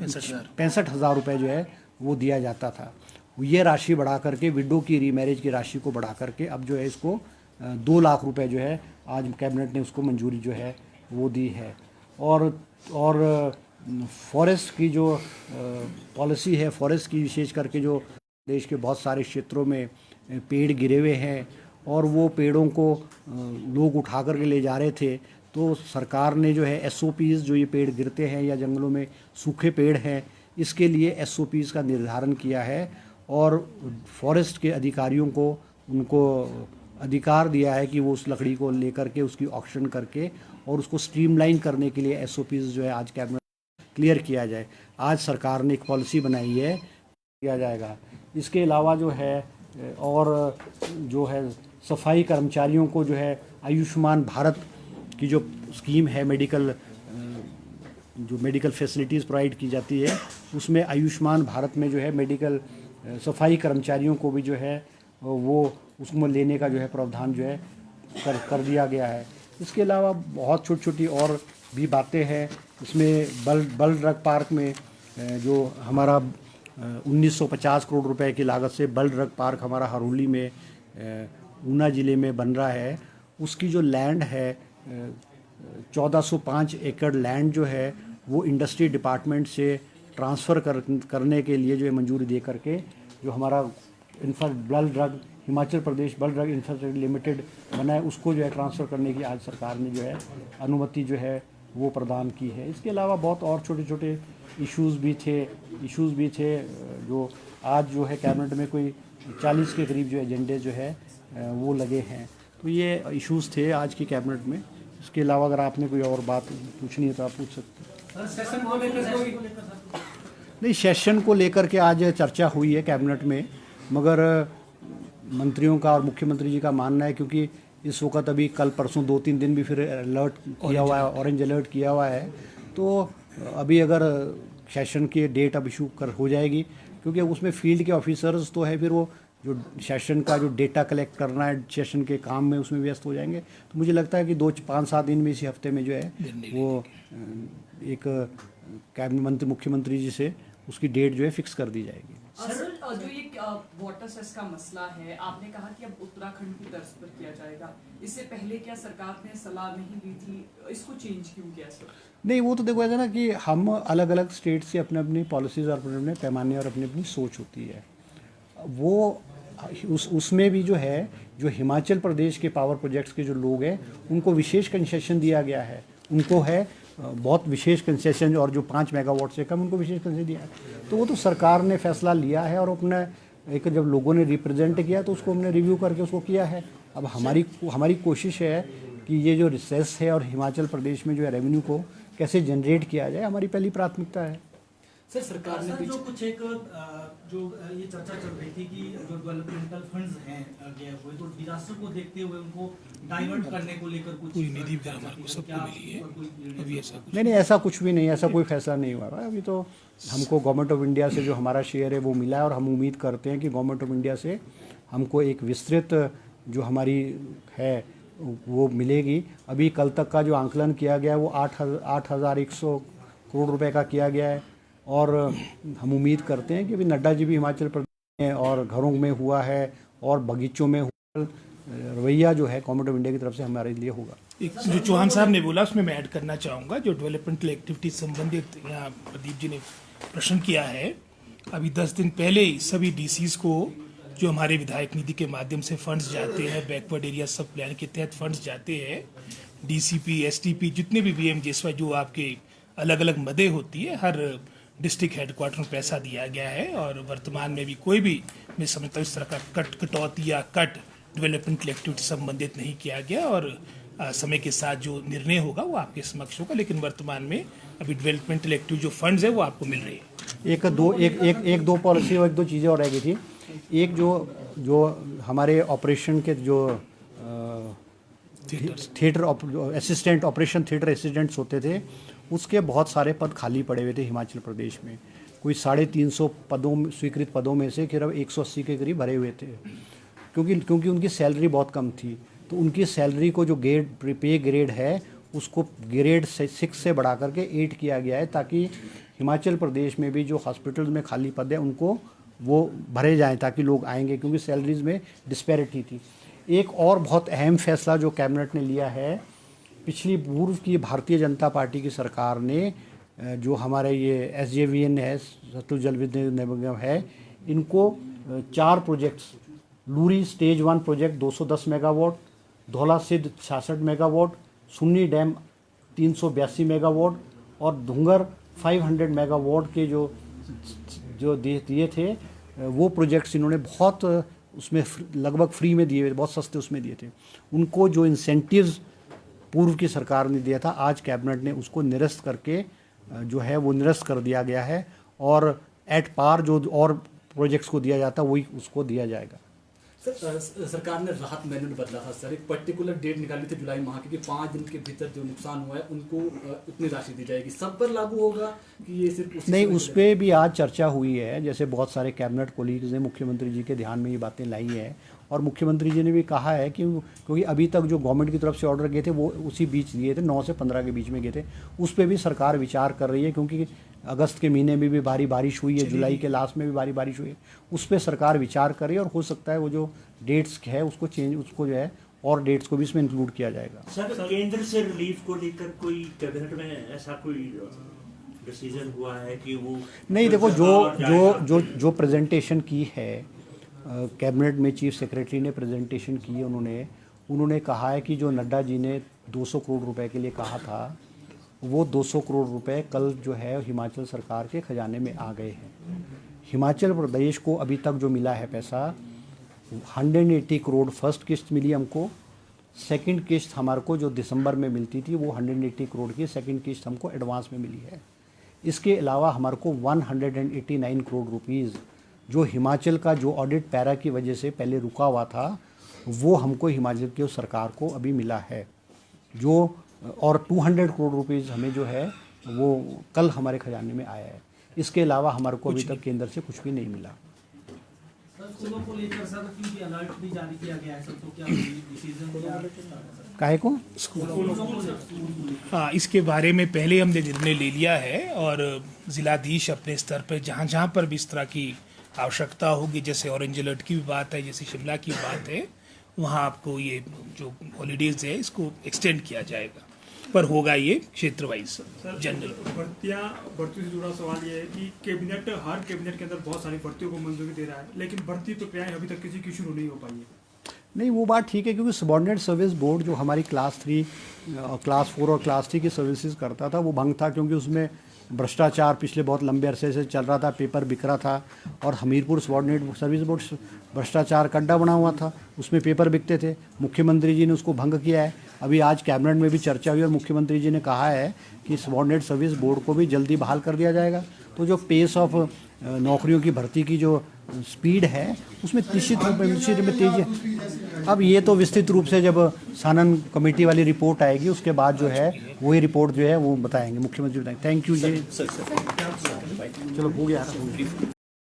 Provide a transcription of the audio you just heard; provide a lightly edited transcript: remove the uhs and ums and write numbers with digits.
65,000 रुपये जो है वो दिया जाता था। ये राशि बढ़ा करके विडो की रीमैरिज की राशि को बढ़ा करके अब जो है इसको 2 लाख रुपए जो है आज कैबिनेट ने उसको मंजूरी जो है वो दी है। और फॉरेस्ट की जो पॉलिसी है, फॉरेस्ट की विशेष करके जो देश के बहुत सारे क्षेत्रों में पेड़ गिरे हुए हैं और वो पेड़ों को लोग उठा करके ले जा रहे थे, तो सरकार ने जो है एसओपीज़, जो ये पेड़ गिरते हैं या जंगलों में सूखे पेड़ हैं, इसके लिए एसओपीज़ का निर्धारण किया है और फॉरेस्ट के अधिकारियों को उनको अधिकार दिया है कि वो उस लकड़ी को लेकर के उसकी ऑक्शन करके और उसको स्ट्रीमलाइन करने के लिए एसओपीज़ जो है आज कैबिनेट क्लियर किया जाए। आज सरकार ने एक पॉलिसी बनाई है, किया जाएगा। इसके अलावा जो है और जो है सफाई कर्मचारियों को जो है आयुष्मान भारत की जो स्कीम है, मेडिकल फैसिलिटीज़ प्रोवाइड की जाती है, उसमें आयुष्मान भारत में जो है मेडिकल सफाई कर्मचारियों को भी जो है वो उसमें लेने का जो है प्रावधान जो है कर दिया गया है। इसके अलावा बहुत छोटी छोटी और भी बातें हैं। इसमें बल ड्रग पार्क में जो हमारा 1950 करोड़ रुपए की लागत से बल ड्रग पार्क हमारा हरोली में ऊना ज़िले में बन रहा है, उसकी जो लैंड है 1405 एकड़ लैंड जो है वो इंडस्ट्री डिपार्टमेंट से ट्रांसफ़र करने के लिए जो है मंजूरी दे करके जो हमारा हिमाचल प्रदेश बल ड्रग इंफ्रास्ट्रक्चर लिमिटेड बना है, उसको जो है ट्रांसफ़र करने की आज सरकार ने जो है अनुमति जो है वो प्रदान की है। इसके अलावा बहुत और छोटे छोटे इश्यूज़ भी थे जो आज जो है कैबिनेट में कोई 40 के करीब जो एजेंडे जो है वो लगे हैं। तो ये इश्यूज़ थे आज की कैबिनेट में। इसके अलावा अगर आपने कोई और बात पूछनी है तो आप पूछ सकते हैं। नहीं, सेशन को लेकर के आज चर्चा हुई है कैबिनेट में, मगर मंत्रियों का और मुख्यमंत्री जी का मानना है क्योंकि इस वक्त अभी कल परसों 2-3 दिन भी फिर अलर्ट किया हुआ है, ऑरेंज अलर्ट किया हुआ है, तो अभी अगर सेशन की डेट अब इशू हो जाएगी क्योंकि उसमें फील्ड के ऑफिसर्स तो है, फिर वो जो सेशन का जो डेटा कलेक्ट करना है सेशन के काम में उसमें व्यस्त हो जाएंगे। तो मुझे लगता है कि 2-5-7 दिन में इसी हफ्ते में जो है वो एक कैबिनेट मंत्री मुख्यमंत्री जी से उसकी डेट जो है फिक्स कर दी जाएगी। सर, जो ये वाटर सेस का मसला है, आपने कहा कि अब उत्तराखंड की तर्ज पर किया जाएगा, इससे पहले क्या सरकार ने सलाह नहीं दी थी? इसको चेंज क्यों किया सर? नहीं, वो तो देखो ऐसा ना कि हम अलग अलग स्टेट से अपने अपनी पॉलिसीज़ और अपने अपने पैमाने और अपनी अपनी सोच होती है। वो उसमें भी जो है जो हिमाचल प्रदेश के पावर प्रोजेक्ट्स के जो लोग हैं उनको विशेष कंसेशन दिया गया है, उनको है बहुत विशेष कंसेशन, और जो 5 मेगावाट से कम उनको विशेष कंसेशन दिया है। तो वो तो सरकार ने फैसला लिया है और अपने एक जब लोगों ने रिप्रेजेंट किया तो उसको हमने रिव्यू करके उसको किया है। अब हमारी कोशिश है कि ये जो रिसेस है और हिमाचल प्रदेश में जो है रेवेन्यू को कैसे जनरेट किया जाए, हमारी पहली प्राथमिकता है। सर, सरकार ने जो कुछ एक जो ये चर्चा चल रही थी कि जो डेवलपमेंटल फंड्स हैं गए हुए, तो डिजास्टर को देखते हुए उनको डाइवर्ट करने को लेकर कुछ निधि सबको मिली है, अभी ऐसा नहीं, ऐसा कुछ भी नहीं, ऐसा कोई फैसला नहीं हुआ है। अभी तो हमको गवर्नमेंट ऑफ इंडिया से जो हमारा शेयर है वो मिला है और हम उम्मीद करते हैं कि गवर्नमेंट ऑफ इंडिया से हमको एक विस्तृत जो हमारी है वो मिलेगी। अभी कल तक का जो आंकलन किया गया है वो 8,100 करोड़ रुपए का किया गया है और हम उम्मीद करते हैं कि अभी नड्डा जी भी हिमाचल प्रदेश में और घरों में हुआ है और बगीचों में हुआ, रवैया जो है गवर्नमेंट ऑफ इंडिया की तरफ से हमारे लिए होगा। जो चौहान साहब ने बोला उसमें मैं ऐड करना चाहूँगा, जो डेवलपमेंटल एक्टिविटी संबंधित यहाँ प्रदीप जी ने प्रश्न किया है। अभी 10 दिन पहले ही सभी डीसीज को जो हमारे विधायक निधि के माध्यम से फंड्स जाते हैं, बैकवर्ड एरिया सब प्लान के तहत फंड्स जाते हैं, डीसीपी एसटीपी जितने भी बीएमजेएसवाई जो आपके अलग अलग मदें होती है, हर डिस्ट्रिक्ट हेडक्वार्टर में पैसा दिया गया है। और वर्तमान में भी कोई भी मैं समझता हूँ इस तरह का कटौती या कट डेवलपमेंटल एक्टिविटी संबंधित नहीं किया गया और समय के साथ जो निर्णय होगा वो आपके समक्ष होगा। लेकिन वर्तमान में अभी डेवलपमेंटल एक्टिविटी जो फंड्स है वो आपको मिल रही है। एक दो पॉलिसी और 1-2 चीज़ें और रह गई थी। एक जो हमारे ऑपरेशन के जो theatre assistant, operation theatre assistants होते थे, उसके बहुत सारे पद खाली पड़े हुए थे हिमाचल प्रदेश में। कोई 350 स्वीकृत पदों में से केवल 180 के करीब भरे हुए थे क्योंकि उनकी सैलरी बहुत कम थी। तो उनकी सैलरी को जो पे ग्रेड है उसको ग्रेड 6 से बढ़ा करके 8 किया गया है ताकि हिमाचल प्रदेश में भी जो हॉस्पिटल्स में खाली पद है उनको वो भरे जाएं ताकि लोग आएंगे, क्योंकि सैलरीज में डिस्पैरिटी थी। एक और बहुत अहम फैसला जो कैबिनेट ने लिया है, पिछली पूर्व की भारतीय जनता पार्टी की सरकार ने जो हमारे ये SJVN है, सतलुज जल विद्युत निगम है, इनको 4 projects, Lurie stage 1 project 210 megawatt, Dhaula सिद्ध 66 मेगावाट, सुन्नी डैम 382 मेगावाट और धुंगर 500 मेगावाट के जो दिए थे, वो प्रोजेक्ट्स इन्होंने बहुत उसमें लगभग फ्री में दिए, बहुत सस्ते उसमें दिए थे। उनको जो इंसेंटिव्स पूर्व की सरकार ने दिया था, आज कैबिनेट ने उसको निरस्त करके जो है वो निरस्त कर दिया गया है, और एट पार जो और प्रोजेक्ट्स को दिया जाता वही उसको दिया जाएगा। सर, सरकार ने राहत मैनुअल बदला था सर, एक पर्टिकुलर डेट निकाली थी जुलाई माह की कि 5 दिन के भीतर जो नुकसान हुआ है उनको उतनी राशि दी जाएगी। सब पर लागू होगा कि ये सिर्फ नहीं, उस पर भी आज चर्चा हुई है। जैसे बहुत सारे कैबिनेट कोलीग्स ने मुख्यमंत्री जी के ध्यान में ये बातें लाई हैं, और मुख्यमंत्री जी ने भी कहा है कि क्योंकि अभी तक जो गवर्नमेंट की तरफ से ऑर्डर गए थे वो उसी बीच दिए थे, 9 से 15 के बीच में गए थे, उस पर भी सरकार विचार कर रही है, क्योंकि अगस्त के महीने में भी भारी बारिश हुई है, जुलाई के लास्ट में भी भारी बारिश हुई है, उस पर सरकार विचार कर रही है, और हो सकता है वो जो डेट्स है उसको जो है और डेट्स को भी इसमें इंक्लूड किया जाएगा। सर, केंद्र से रिलीफ को लेकर कोई कैबिनेट में ऐसा कोई डिसीजन हुआ है कि वो नहीं, देखो जो प्रेजेंटेशन की है कैबिनेट में, चीफ सेक्रेटरी ने प्रेजेंटेशन की है, उन्होंने कहा है कि जो नड्डा जी ने 200 करोड़ रुपए के लिए कहा था, वो 200 करोड़ रुपए कल जो है हिमाचल सरकार के खजाने में आ गए हैं। हिमाचल प्रदेश को अभी तक जो मिला है पैसा, 180 करोड़ फर्स्ट किस्त मिली हमको, सेकंड किस्त हमारे को जो दिसंबर में मिलती थी वो 180 करोड़ की सेकंड किस्त हमको एडवांस में मिली है। इसके अलावा हमारे को 189 करोड़ रुपीज़ जो हिमाचल का जो ऑडिट पैरा की वजह से पहले रुका हुआ था, वो हमको हिमाचल की सरकार को अभी मिला है, जो और 200 करोड़ रुपीज़ हमें जो है वो कल हमारे खजाने में आया है। इसके अलावा हमारे को अभी तक केंद्र से कुछ भी नहीं मिला। स्कूलों को लेकर सर क्योंकि अलर्ट भी जारी किया गया है सर, तो क्या डिसीजन काहे को हाँ, इसके बारे में पहले हमने निर्णय ले लिया है, और जिलाधीश अपने स्तर पर जहाँ जहाँ पर भी इस तरह की आवश्यकता होगी, जैसे ऑरेंज अलर्ट की भी बात है, जैसे शिमला की बात है, वहाँ आपको ये जो हॉलीडेज है इसको एक्सटेंड किया जाएगा, पर होगा ये क्षेत्र वाइज जनरल। भर्ती से जुड़ा सवाल ये है कि हर कैबिनेट के अंदर बहुत सारी भर्तियों को मंजूरी दे रहा है, लेकिन भर्ती प्रक्रियाएं अभी तक किसी की शुरू नहीं हो पाई है। नहीं, वो बात ठीक है, क्योंकि सबॉर्डिनेट सर्विस बोर्ड जो हमारी क्लास 3, क्लास 4 और क्लास 3 की सर्विसेज करता था, वो भंग था, क्योंकि उसमें भ्रष्टाचार पिछले बहुत लंबे अरसे से चल रहा था, पेपर बिक रहा था, और हमीरपुर सबॉर्डिनेट सर्विस बोर्ड भ्रष्टाचार का अड्डा बना हुआ था, उसमें पेपर बिकते थे। मुख्यमंत्री जी ने उसको भंग किया है। अभी आज कैबिनेट में भी चर्चा हुई और मुख्यमंत्री जी ने कहा है कि सबॉर्डिनेट सर्विस बोर्ड को भी जल्दी बहाल कर दिया जाएगा। तो जो पेस ऑफ नौकरियों की भर्ती की जो स्पीड है उसमें निश्चित रूप में तेजी है। अब ये तो विस्तृत रूप से जब सानन कमेटी वाली रिपोर्ट आएगी उसके बाद जो है वही रिपोर्ट जो है वो बताएंगे, मुख्यमंत्री बताएंगे। थैंक यू जी। चलो हो गया।